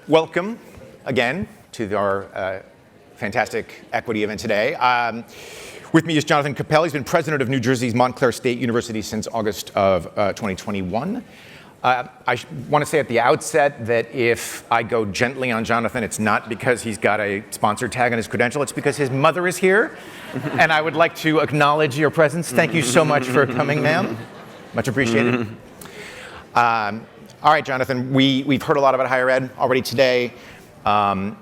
Welcome again to our fantastic equity event today. With me is Jonathan Koppell. He's been president of New Jersey's Montclair State University since August of 2021. I want to say at the outset that if I go gently on Jonathan, it's not because he's got a sponsor tag on his credential, it's because his mother is here. And I would like to acknowledge your presence. Thank you so much for coming, ma'am. Much appreciated. All right, Jonathan, we've heard a lot about higher ed already today. Some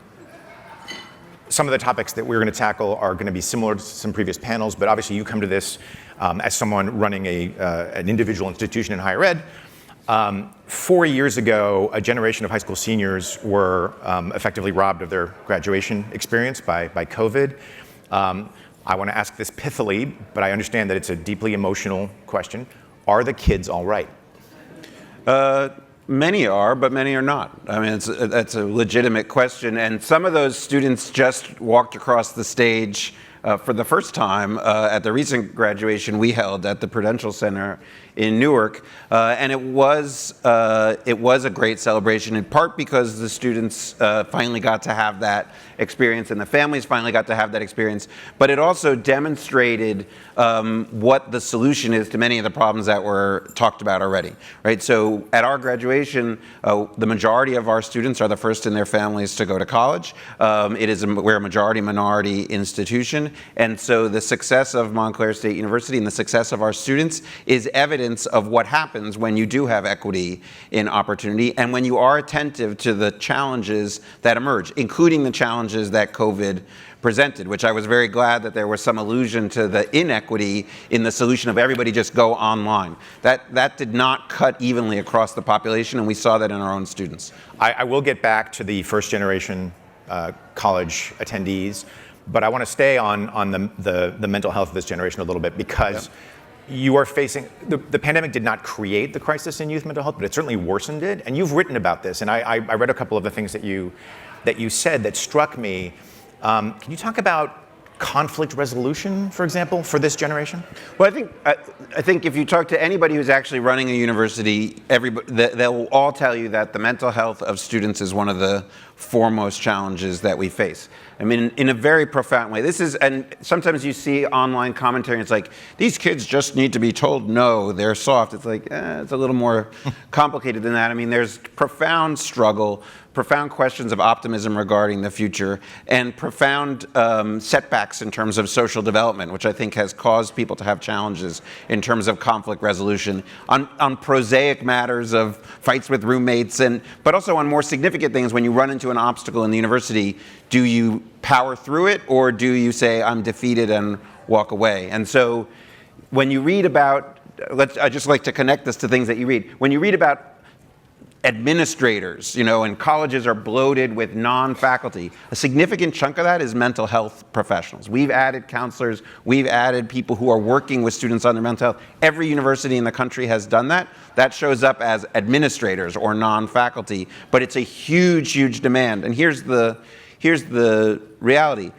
of the topics that we're going to tackle are going to be similar to some previous panels, but obviously you come to this as someone running an individual institution in higher ed. 4 years ago, a generation of high school seniors were effectively robbed of their graduation experience by COVID. I want to ask this pithily, but I understand that it's a deeply emotional question. Are the kids all right? Many are, but many are not. I mean, that's a legitimate question. And some of those students just walked across the stage for the first time at the recent graduation we held at the Prudential Center in Newark. And it was a great celebration, in part because the students finally got to have that experience and the families finally got to have that experience. But it also demonstrated what the solution is to many of the problems that were talked about already, right? So at our graduation, the majority of our students are the first in their families to go to college. We're a majority minority institution. And so the success of Montclair State University and the success of our students is evidence of what happens when you do have equity in opportunity and when you are attentive to the challenges that emerge, including the challenges that COVID presented, which I was very glad that there was some allusion to the inequity in the solution of everybody just go online. That did not cut evenly across the population, and we saw that in our own students. I will get back to the first generation college attendees, but I want to stay on the mental health of this generation a little bit because you are facing, the pandemic did not create the crisis in youth mental health, but it certainly worsened it. And you've written about this, and I read a couple of the things that you said that struck me. Can you talk about conflict resolution, for example, for this generation? Well, I think if you talk to anybody who's actually running a university, they'll all tell you that the mental health of students is one of the foremost challenges that we face. I mean, in a very profound way. And sometimes you see online commentary, and it's like, these kids just need to be told no, they're soft. It's like, it's a little more complicated than that. I mean, there's profound struggle, profound questions of optimism regarding the future, and profound setbacks in terms of social development, which I think has caused people to have challenges in terms of conflict resolution on prosaic matters of fights with roommates, but also on more significant things. When you run into an obstacle in the university, do you power through it, or do you say, I'm defeated and walk away? And so when you read about, I just like to connect this to things that you read. When you read about administrators, and colleges are bloated with non-faculty, a significant chunk of that is mental health professionals. We've added counselors, we've added people who are working with students on their mental health. Every university in the country has done that. That shows up as administrators or non-faculty, but it's a huge, huge demand. And here's the reality.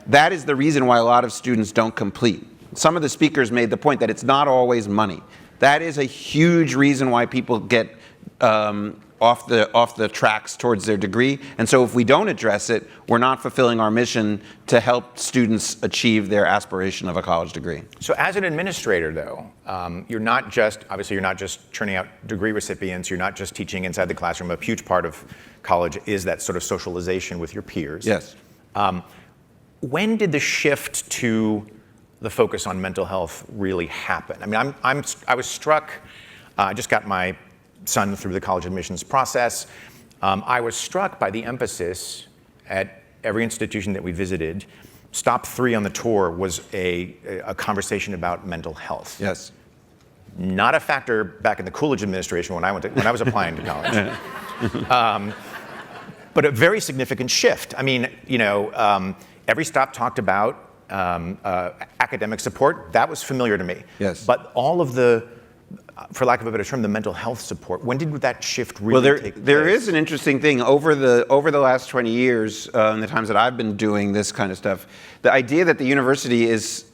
That is the reason why a lot of students don't complete. Some of the speakers made the point that it's not always money. That is a huge reason why people get off the tracks towards their degree. And so if we don't address it, we're not fulfilling our mission to help students achieve their aspiration of a college degree. So as an administrator, though, you're not just churning out degree recipients, you're not just teaching inside the classroom. A huge part of college is that sort of socialization with your peers. Yes. When did the shift to the focus on mental health really happen? I mean, I was struck, I just got my son through the college admissions process. I was struck by the emphasis at every institution that we visited. Stop 3 on the tour was a conversation about mental health. Yes. Not a factor back in the Coolidge administration when I was applying to college. But a very significant shift. I mean, every stop talked about academic support. That was familiar to me. Yes. But all of the, for lack of a better term, the mental health support, when did that shift really take place? There is an interesting thing. Over the last 20 years, in the times that I've been doing this kind of stuff, the idea that the university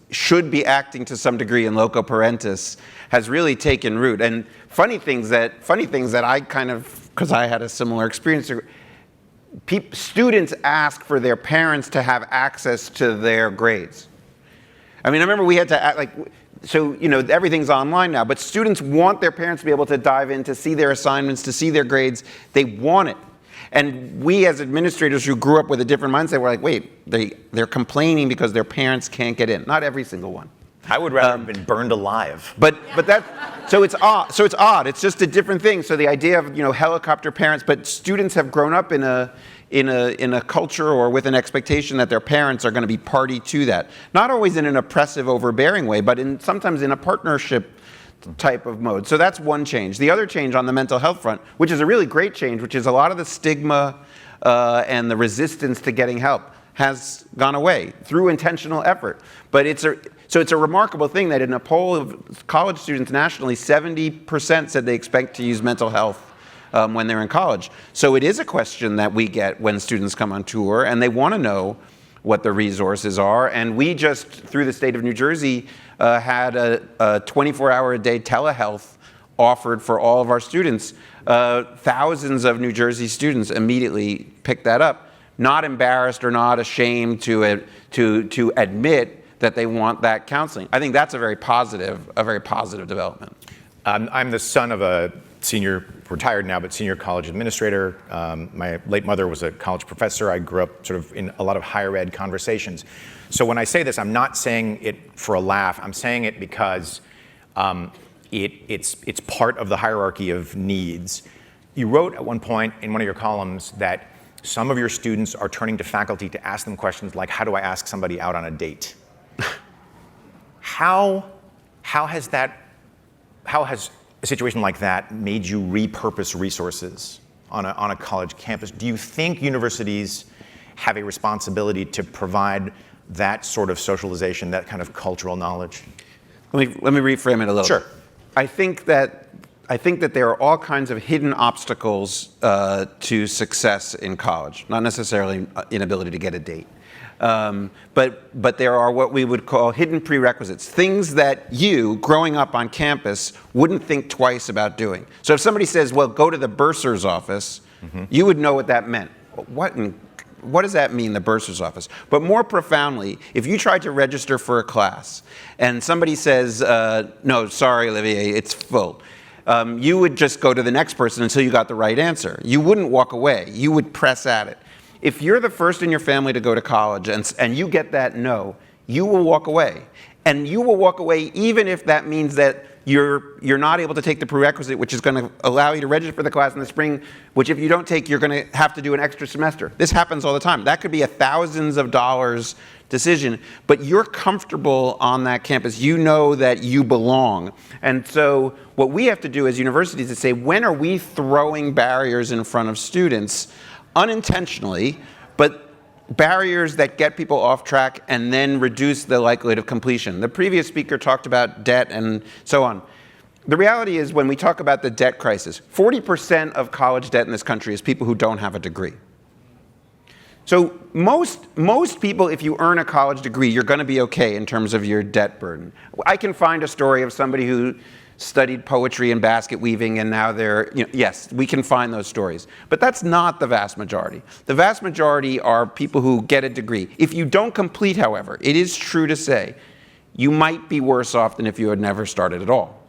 should be acting to some degree in loco parentis has really taken root. And funny things that I kind of, because I had a similar experience, students ask for their parents to have access to their grades. I mean, I remember we had to act like, so, everything's online now, but students want their parents to be able to dive in, to see their assignments, to see their grades. They want it. And we as administrators who grew up with a different mindset were like, wait, they're complaining because their parents can't get in. Not every single one. I would rather have been burned alive. So it's odd. It's just a different thing. So the idea of helicopter parents, but students have grown up in a culture or with an expectation that their parents are going to be party to that. Not always in an oppressive, overbearing way, but sometimes in a partnership type of mode. So that's one change. The other change on the mental health front, which is a really great change, which is a lot of the stigma and the resistance to getting help has gone away through intentional effort. But it's a remarkable thing that in a poll of college students nationally, 70% said they expect to use mental health when they're in college. So it is a question that we get when students come on tour, and they want to know what the resources are. And we just, through the state of New Jersey, had a 24-hour-a-day telehealth offered for all of our students. Thousands of New Jersey students immediately picked that up, not embarrassed or not ashamed to admit that they want that counseling. I think that's a very positive development. I'm the son of a senior, retired now, but senior college administrator. My late mother was a college professor. I grew up sort of in a lot of higher ed conversations. So when I say this, I'm not saying it for a laugh. I'm saying it because it's part of the hierarchy of needs. You wrote at one point in one of your columns that some of your students are turning to faculty to ask them questions like, how do I ask somebody out on a date? How has a situation like that made you repurpose resources on a college campus? Do you think universities have a responsibility to provide that sort of socialization, that kind of cultural knowledge? Let me reframe it a little. Sure. I think that there are all kinds of hidden obstacles to success in college, not necessarily inability to get a date. But there are what we would call hidden prerequisites, things that you, growing up on campus, wouldn't think twice about doing. So if somebody says, well, go to the bursar's office, you would know what that meant. What does that mean, the bursar's office? But more profoundly, if you tried to register for a class and somebody says, no, sorry, Olivier, it's full, you would just go to the next person until you got the right answer. You wouldn't walk away. You would press at it. If you're the first in your family to go to college and you get that no, you will walk away. And you will walk away even if that means that you're not able to take the prerequisite, which is going to allow you to register for the class in the spring, which if you don't take, you're going to have to do an extra semester. This happens all the time. That could be a thousands of dollars decision, but you're comfortable on that campus. You know that you belong. And so what we have to do as universities is say, when are we throwing barriers in front of students unintentionally, but barriers that get people off track and then reduce the likelihood of completion. The previous speaker talked about debt and so on. The reality is when we talk about the debt crisis, 40% of college debt in this country is people who don't have a degree. So most people, if you earn a college degree, you're going to be okay in terms of your debt burden. I can find a story of somebody who studied poetry and basket weaving, and now they're, yes, we can find those stories. But that's not the vast majority. The vast majority are people who get a degree. If you don't complete, however, it is true to say, you might be worse off than if you had never started at all.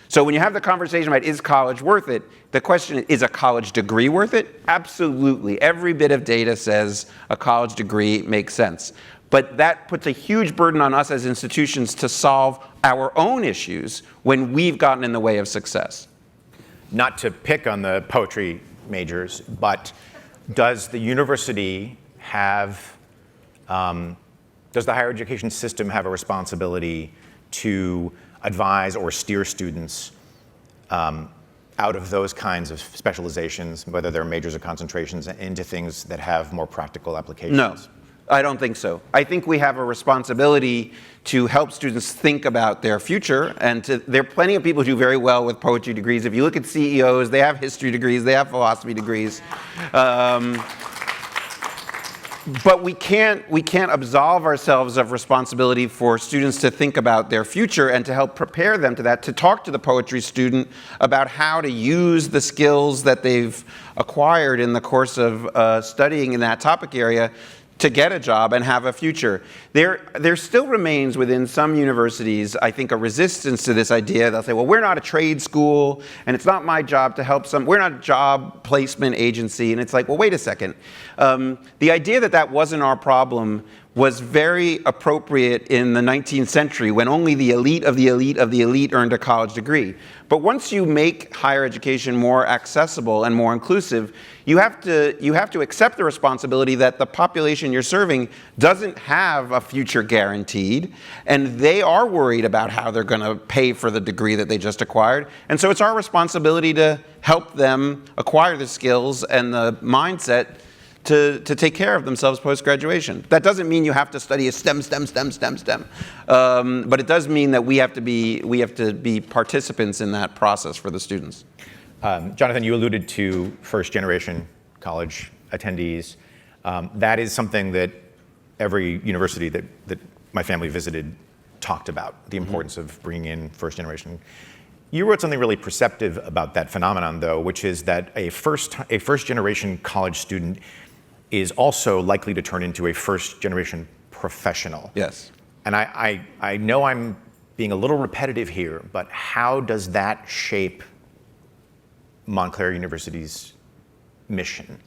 So when you have the conversation about is college worth it, the question is a college degree worth it? Absolutely. Every bit of data says a college degree makes sense. But that puts a huge burden on us as institutions to solve our own issues when we've gotten in the way of success. Not to pick on the poetry majors, but does the university have, does the higher education system have a responsibility to advise or steer students out of those kinds of specializations, whether they're majors or concentrations, into things that have more practical applications? No. I don't think so. I think we have a responsibility to help students think about their future, and there are plenty of people who do very well with poetry degrees. If you look at CEOs, they have history degrees, they have philosophy degrees. But we can't absolve ourselves of responsibility for students to think about their future and to help prepare them to that, to talk to the poetry student about how to use the skills that they've acquired in the course of studying in that topic area to get a job and have a future. There still remains within some universities, I think, a resistance to this idea. They'll say, well, we're not a trade school, and it's not my job to help we're not a job placement agency. And it's like, well, wait a second. The idea that wasn't our problem was very appropriate in the 19th century when only the elite of the elite of the elite earned a college degree. But once you make higher education more accessible and more inclusive, you have to accept the responsibility that the population you're serving doesn't have a future guaranteed, and they are worried about how they're going to pay for the degree that they just acquired. And so it's our responsibility to help them acquire the skills and the mindset to take care of themselves post-graduation. That doesn't mean you have to study a STEM. But it does mean that we have to be participants in that process for the students. Jonathan, you alluded to first-generation college attendees. That is something that every university that my family visited talked about, the importance of bringing in first-generation. You wrote something really perceptive about that phenomenon, though, which is that a first-generation college student is also likely to turn into a first-generation professional. Yes. And I know I'm being a little repetitive here, but how does that shape Montclair University's mission?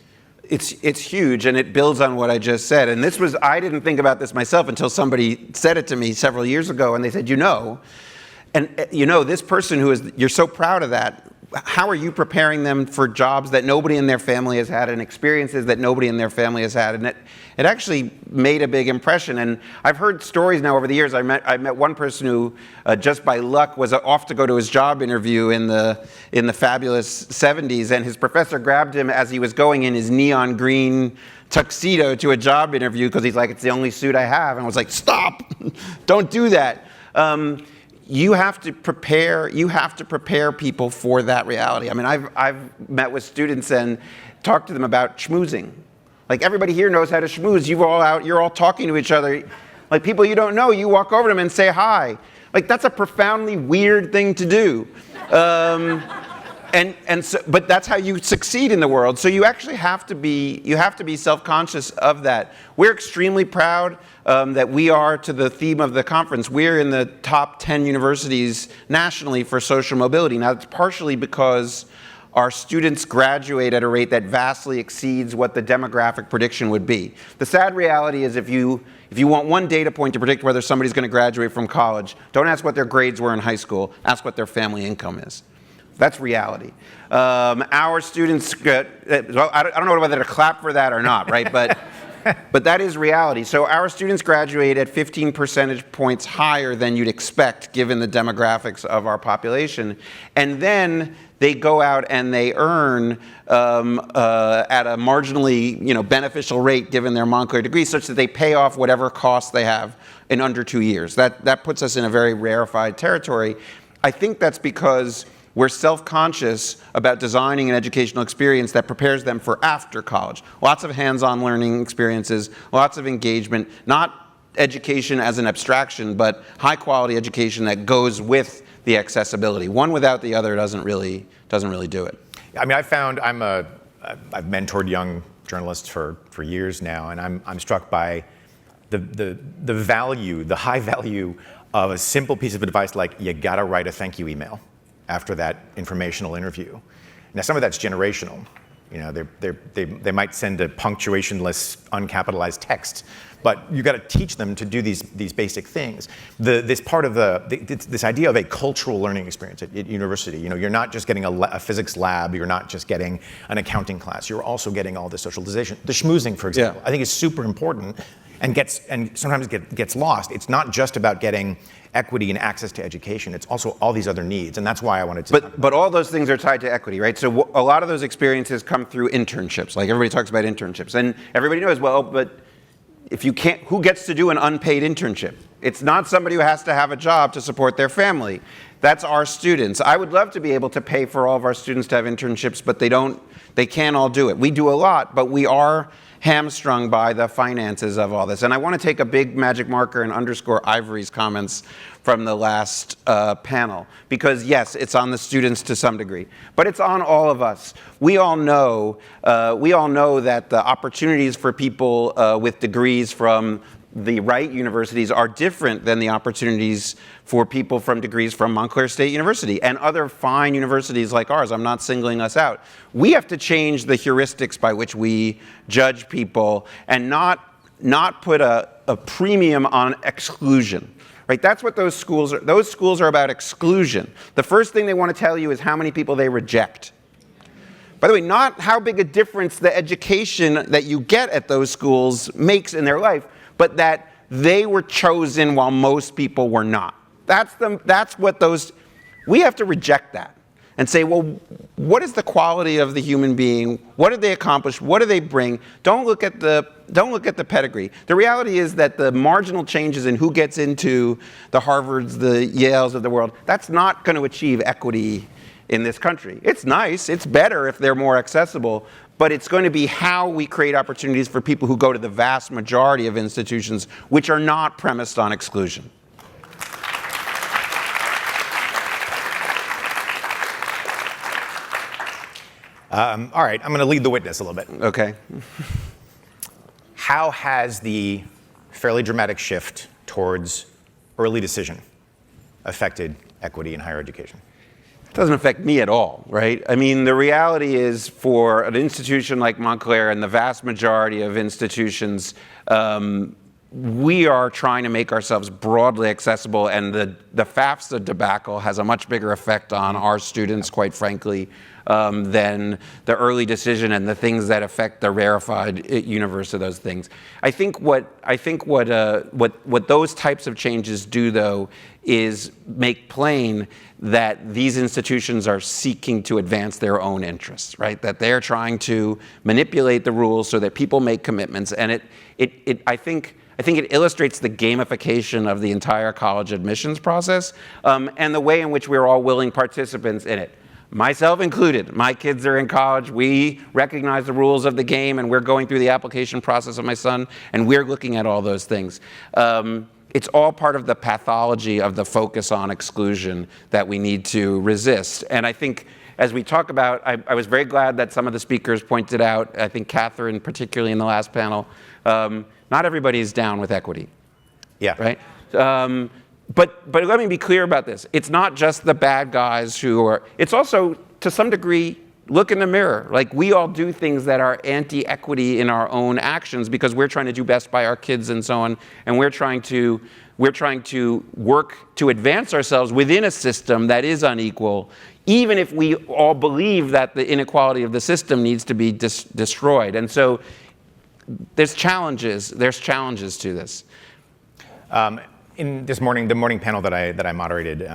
It's huge, and it builds on what I just said. And I didn't think about this myself until somebody said it to me several years ago, and they said, this person you're so proud of that, how are you preparing them for jobs that nobody in their family has had and experiences that nobody in their family has had? And it actually made a big impression. And I've heard stories now over the years. I met one person who, just by luck, was off to go to his job interview in the fabulous 70s, and his professor grabbed him as he was going in his neon green tuxedo to a job interview because he's like, it's the only suit I have. And I was like, stop, don't do that. You have to prepare people for that reality. I mean, I've met with students and talked to them about schmoozing. Like, everybody here knows how to schmooze. You're all talking to each other. Like, people you don't know, you walk over to them and say hi. Like, that's a profoundly weird thing to do. But that's how you succeed in the world. So you actually have to be self-conscious of that. We're extremely proud that we are, to the theme of the conference, we're in the top 10 universities nationally for social mobility. Now, it's partially because our students graduate at a rate that vastly exceeds what the demographic prediction would be. The sad reality is if you want one data point to predict whether somebody's going to graduate from college, don't ask what their grades were in high school, ask what their family income is. That's reality. Our students I don't know whether to clap for that or not, right? But that is reality. So our students graduate at 15 percentage points higher than you'd expect given the demographics of our population. And then they go out and they earn at a marginally beneficial rate given their Montclair degree, such that they pay off whatever costs they have in under 2 years. That puts us in a very rarefied territory. I think that's because we're self-conscious about designing an educational experience that prepares them for after college. Lots of hands-on learning experiences, lots of engagement, not education as an abstraction, but high-quality education that goes with the accessibility. One without the other doesn't really do it. I mean, I've mentored young journalists for years now, and I'm struck by the value, the high value of a simple piece of advice like, you gotta write a thank you email after that informational interview. Now, some of that's generational. They might send a punctuationless, uncapitalized text, but you got to teach them to do these basic things. This idea of a cultural learning experience at university. You're not just getting a physics lab. You're not just getting an accounting class. You're also getting all the socialization. The schmoozing, for example, I think is super important, and sometimes gets lost. It's not just about getting equity and access to education. It's also all these other needs, and that's why I wanted to. But all those things are tied to equity, right? So a lot of those experiences come through internships. Like, everybody talks about internships, and everybody knows, well, but if you can't, who gets to do an unpaid internship? It's not somebody who has to have a job to support their family. That's our students. I would love to be able to pay for all of our students to have internships, but they can't all do it. We do a lot, but we are hamstrung by the finances of all this. And I want to take a big magic marker and underscore Ivory's comments from the last panel, because yes, it's on the students to some degree, but it's on all of us. We all know that the opportunities for people with degrees from the right universities are different than the opportunities for people from degrees from Montclair State University and other fine universities like ours. I'm not singling us out. We have to change the heuristics by which we judge people and not put a premium on exclusion. Right? That's what those schools are. Those schools are about exclusion. The first thing they want to tell you is how many people they reject. By the way, not how big a difference the education that you get at those schools makes in their life, but that they were chosen while most people were not. That's what those, we have to reject that and say, well, what is the quality of the human being? What did they accomplish? What do they bring? Don't look at the pedigree. The reality is that the marginal changes in who gets into the Harvards, the Yales of the world, that's not going to achieve equity in this country. It's nice, it's better if they're more accessible, but it's going to be how we create opportunities for people who go to the vast majority of institutions which are not premised on exclusion. All right, I'm going to lead the witness a little bit. Okay. How has the fairly dramatic shift towards early decision affected equity in higher education? It doesn't affect me at all, right? I mean, the reality is for an institution like Montclair and the vast majority of institutions, we are trying to make ourselves broadly accessible, and the FAFSA debacle has a much bigger effect on our students, quite frankly, than the early decision and the things that affect the rarefied universe of those things. I think what those types of changes do, though, is make plain that these institutions are seeking to advance their own interests, right? That they're trying to manipulate the rules so that people make commitments, and I think it illustrates the gamification of the entire college admissions process, and the way in which we're all willing participants in it. Myself included. My kids are in college. We recognize the rules of the game, and we're going through the application process of my son, and we're looking at all those things. It's all part of the pathology of the focus on exclusion that we need to resist. And I think as we talk about, I was very glad that some of the speakers pointed out, I think Catherine particularly in the last panel, not everybody is down with equity. Yeah. Right? But let me be clear about this. It's not just the bad guys who are, it's also, to some degree, look in the mirror. Like, we all do things that are anti-equity in our own actions because we're trying to do best by our kids and so on, and we're trying to work to advance ourselves within a system that is unequal, even if we all believe that the inequality of the system needs to be destroyed. And so there's challenges to this. In this morning, the morning panel that I moderated,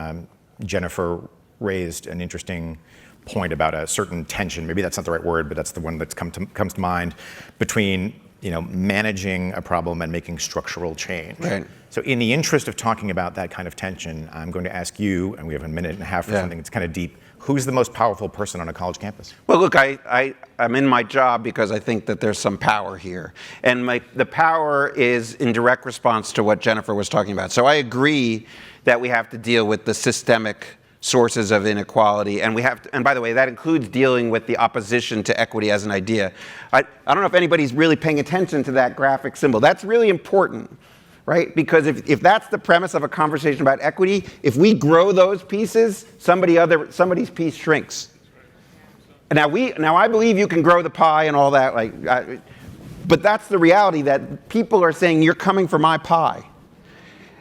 Jennifer raised an interesting point about a certain tension. Maybe that's not the right word, but that's the one that comes to mind between managing a problem and making structural change. Right. So in the interest of talking about that kind of tension, I'm going to ask you, and we have a minute and a half for something that's kind of deep. Who's the most powerful person on a college campus? Well, look, I'm in my job because I think that there's some power here. And the power is in direct response to what Jennifer was talking about. So I agree that we have to deal with the systemic sources of inequality, and we have to, and by the way, that includes dealing with the opposition to equity as an idea. I don't know if anybody's really paying attention to that graphic symbol. That's really important, right? Because if that's the premise of a conversation about equity, if we grow those pieces, somebody's piece shrinks. Now I believe you can grow the pie and all that, but that's the reality, that people are saying, you're coming for my pie.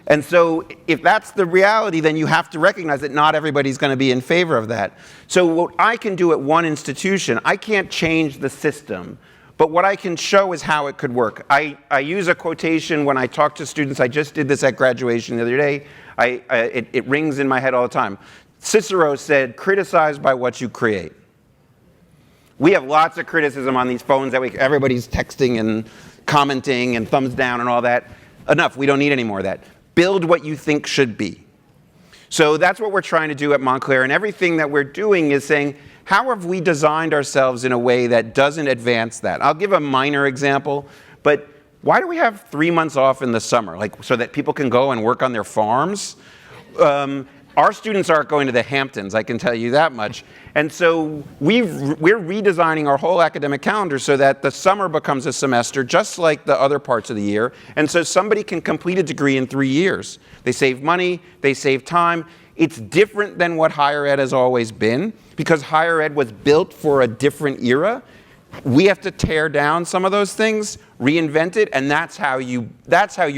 And so if that's the reality, then you have to recognize that not everybody's going to be in favor of that. So what I can do at one institution, I can't change the system, but what I can show is how it could work. I use a quotation when I talk to students. I just did this at graduation the other day. It rings in my head all the time. Cicero said, criticize by what you create. We have lots of criticism on these phones that everybody's texting and commenting and thumbs down and all that. Enough, we don't need any more of that. Build what you think should be. So that's what we're trying to do at Montclair, and everything that we're doing is saying, how have we designed ourselves in a way that doesn't advance that? I'll give a minor example, but why do we have 3 months off in the summer? Like, so that people can go and work on their farms? Our students aren't going to the Hamptons, I can tell you that much. And so we're redesigning our whole academic calendar so that the summer becomes a semester just like the other parts of the year. And so somebody can complete a degree in 3 years. They save money, they save time. It's different than what higher ed has always been because higher ed was built for a different era. We have to tear down some of those things, reinvent it, and that's how you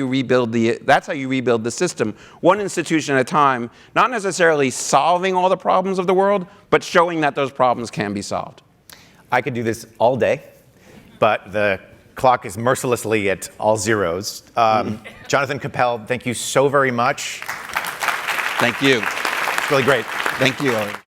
rebuild the system, one institution at a time, not necessarily solving all the problems of the world, but showing that those problems can be solved. I could do this all day, but the clock is mercilessly at all zeros. Jonathan Koppell, thank you so very much. Thank you. It's really great. Thank you, Ollie.